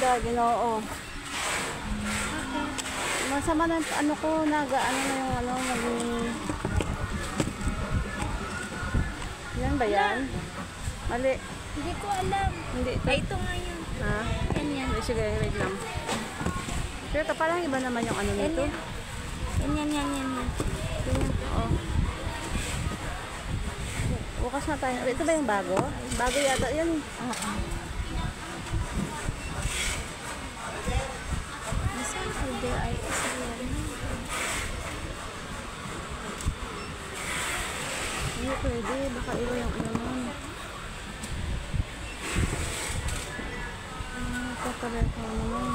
Ida, Ginoo. Masama na ano ko, ano na yung ano, yan ba yan? Mali. Hindi ko alam. Hindi ito. Ay, ito nga yun. Ha? Yan. Sige, wait lang. Pero ito parang iba naman yung ano nito. Yan. Oo. Bukas na tayo. Ito ba yung bago? Bago yata. Yan. Oo. Nasaan order ay isa yan? Hindi pwede. Baka iba yung ano nun. Pagkabar ko ano nun.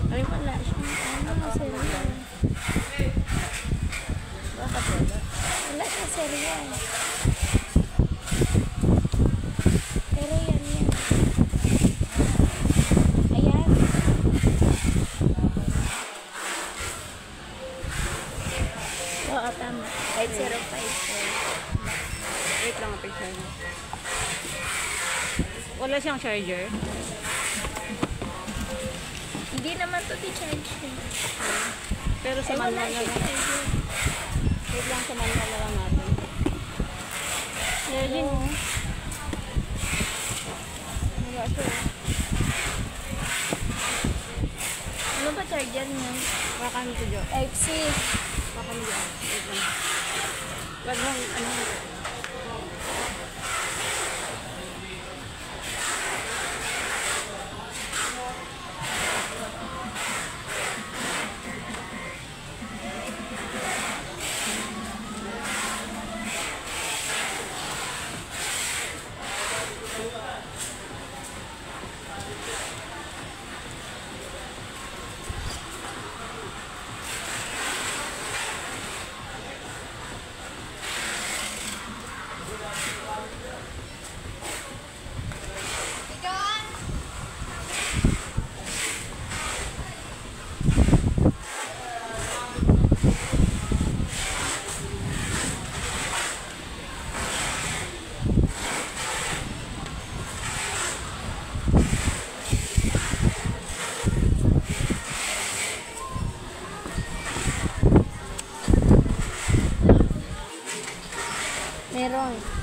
Ay, wala siya. Ano, cereal. Bakit wala? Wala siya cereal. Pero yan. Ayan. Oo, tama. 505. Wait lang ang picture mo. Wala siyang charger. Hindi naman to di-charge. Pero sa Ay, wala manual na siya lang. charger. Wait lang sa manual na lang natin. Charging mo. Wala siya. Ano ba charger niya? Baka nito dyan. Type-C. Baka nito dyan. Wait lang. Wag lang, ano. Meron.